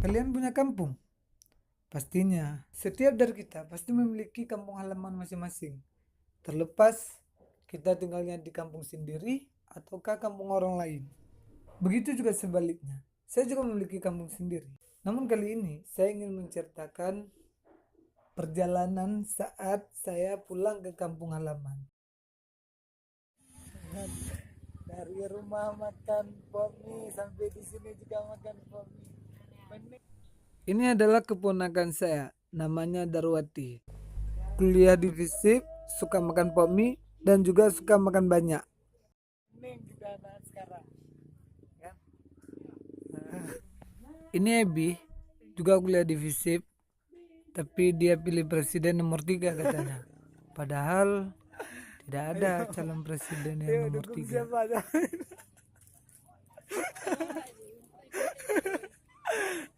Kalian punya kampung? Pastinya, setiap dari kita pasti memiliki kampung halaman masing-masing. Terlepas kita tinggalnya di kampung sendiri ataukah kampung orang lain. Begitu juga sebaliknya. Saya juga memiliki kampung sendiri. Namun kali ini saya ingin menceritakan perjalanan saat saya pulang ke kampung halaman. Dari rumah makan pomi sampai di sini juga makan pomi. Ini adalah keponakan saya, namanya Darwati. Kuliah di FISIP, suka makan pomi dan juga suka makan banyak. Ini Ebi, juga kuliah di FISIP, tapi dia pilih presiden nomor 3 katanya. Padahal tidak ada calon presiden yang nomor 3.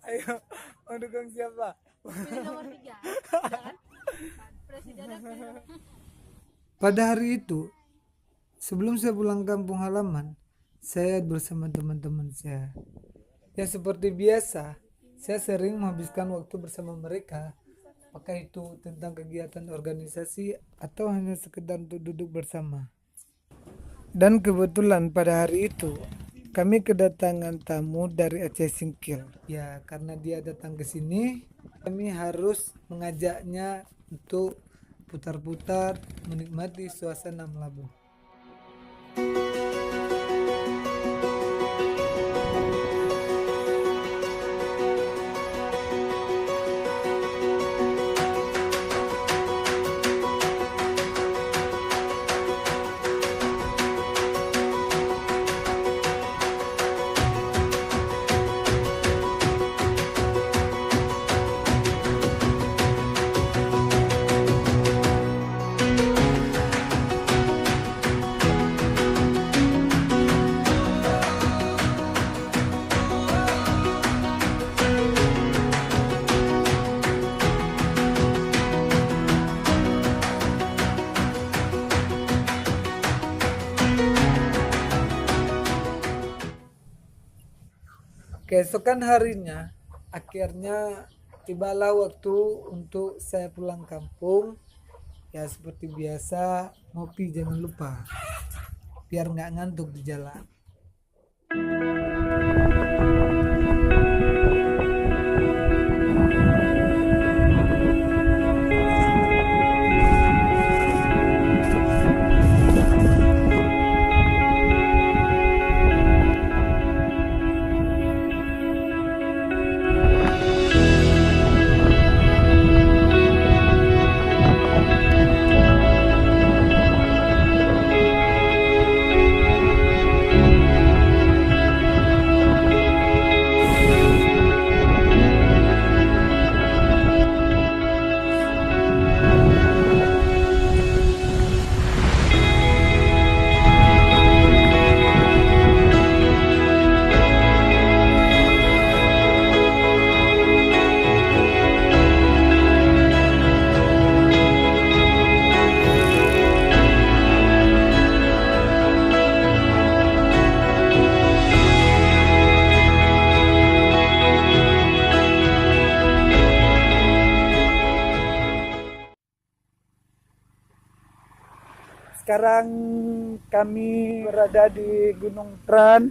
Ayo, mau dukung siapa? Pilih nomor 3. Jangan presidennya pilih. Pada hari itu, sebelum saya pulang kampung halaman, saya bersama teman-teman saya. Ya seperti biasa, saya sering menghabiskan waktu bersama mereka. Apakah itu tentang kegiatan organisasi atau hanya sekedar untuk duduk bersama. Dan kebetulan pada hari itu, kami kedatangan tamu dari Aceh Singkil. Ya, karena dia datang ke sini, kami harus mengajaknya untuk putar-putar, menikmati suasana Melabuh. Keesokan harinya, akhirnya tibalah waktu untuk saya pulang kampung. Ya seperti biasa, ngopi jangan lupa, biar nggak ngantuk di jalan. Sekarang kami berada di Gunung Tran.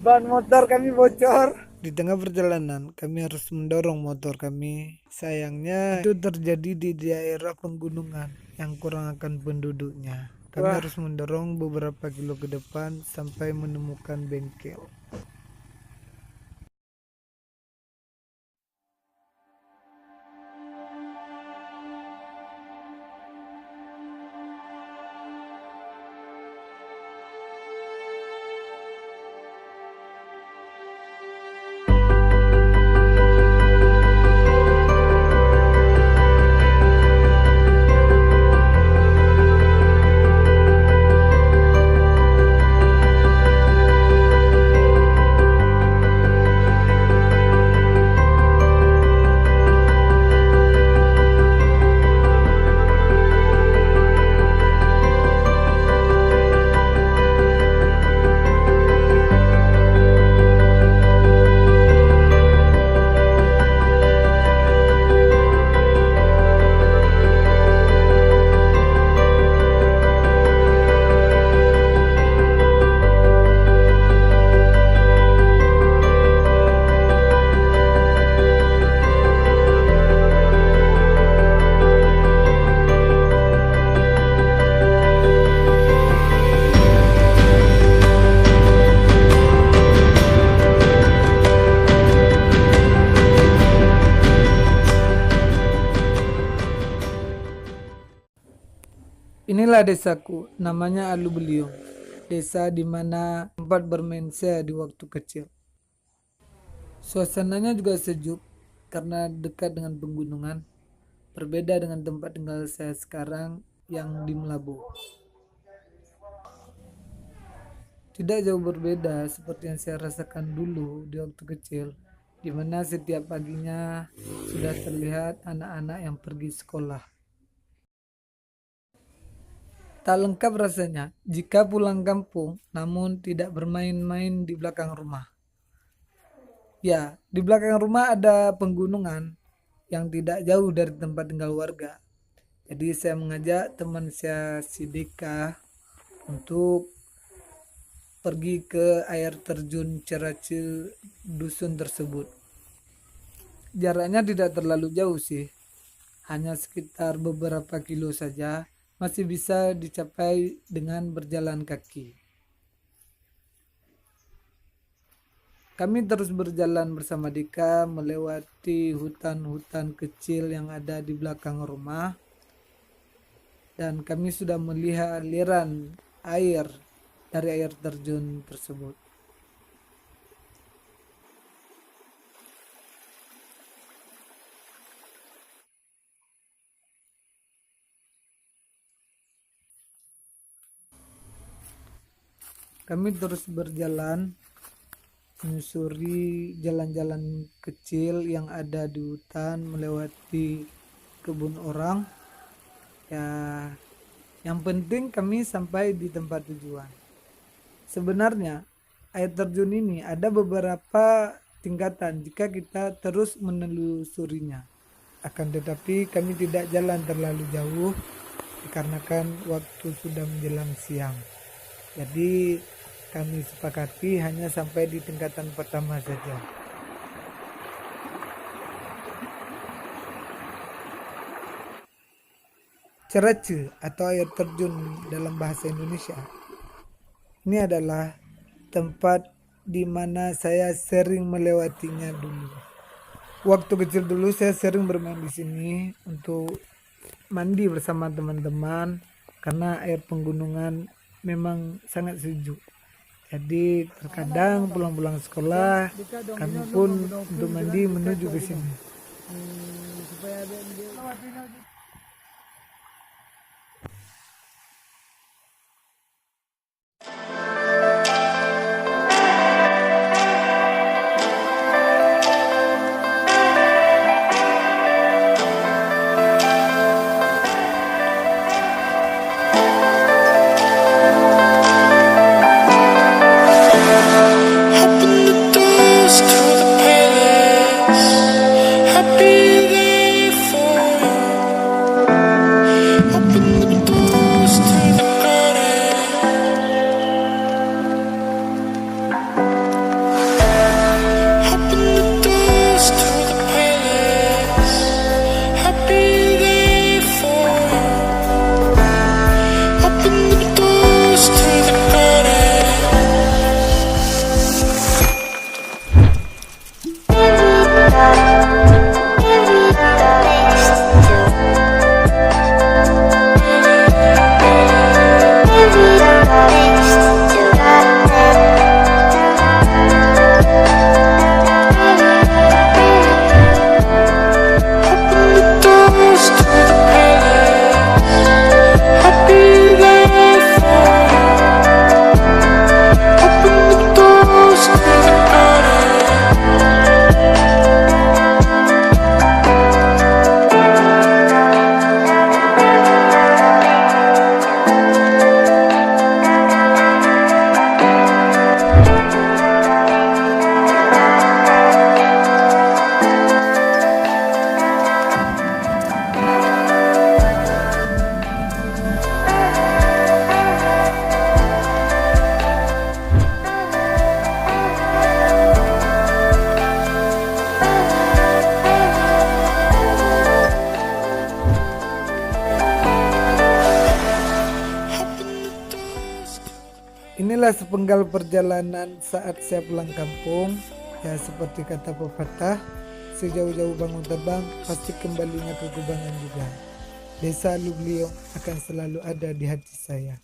Ban motor kami bocor. Di tengah perjalanan kami harus mendorong motor kami. Sayangnya itu terjadi di daerah penggunungan yang kurang akan penduduknya. Kami harus mendorong beberapa kilo ke depan sampai menemukan bengkel. Inilah desaku, namanya Alu Beliung. Desa di mana tempat bermain saya di waktu kecil. Suasananya juga sejuk karena dekat dengan pegunungan. Berbeda dengan tempat tinggal saya sekarang yang di Melabu. Tidak jauh berbeda seperti yang saya rasakan dulu di waktu kecil, di mana setiap paginya sudah terlihat anak-anak yang pergi sekolah. Tak lengkap rasanya jika pulang kampung namun tidak bermain-main di belakang rumah. Ya, di belakang rumah ada penggunungan yang tidak jauh dari tempat tinggal warga. Jadi saya mengajak teman saya si Deka untuk pergi ke air terjun Cerace dusun tersebut. Jaraknya tidak terlalu jauh sih, hanya sekitar beberapa kilo saja, masih bisa dicapai dengan berjalan kaki. Kami terus berjalan bersama Dika melewati hutan-hutan kecil yang ada di belakang rumah, dan kami sudah melihat aliran air dari air terjun tersebut. Kami terus berjalan menyusuri jalan-jalan kecil yang ada di hutan, melewati kebun orang. Ya, yang penting kami sampai di tempat tujuan. Sebenarnya air terjun ini ada beberapa tingkatan jika kita terus menelusurinya. Akan tetapi kami tidak jalan terlalu jauh dikarenakan waktu sudah menjelang siang. Jadi kami sepakati hanya sampai di tingkatan pertama saja. Cerace atau air terjun dalam bahasa Indonesia. Ini adalah tempat di mana saya sering melewatinya dulu. Waktu kecil dulu saya sering bermain di sini untuk mandi bersama teman-teman karena air penggunungan memang sangat sejuk. Jadi terkadang pulang-pulang sekolah kami pun untuk mandi menuju ke sini. Inilah sepenggal perjalanan saat saya pulang kampung. Ya seperti kata pepatah, sejauh-jauh bangun terbang pasti kembalinya ke kubangan juga. Desa Lugliong akan selalu ada di hati saya.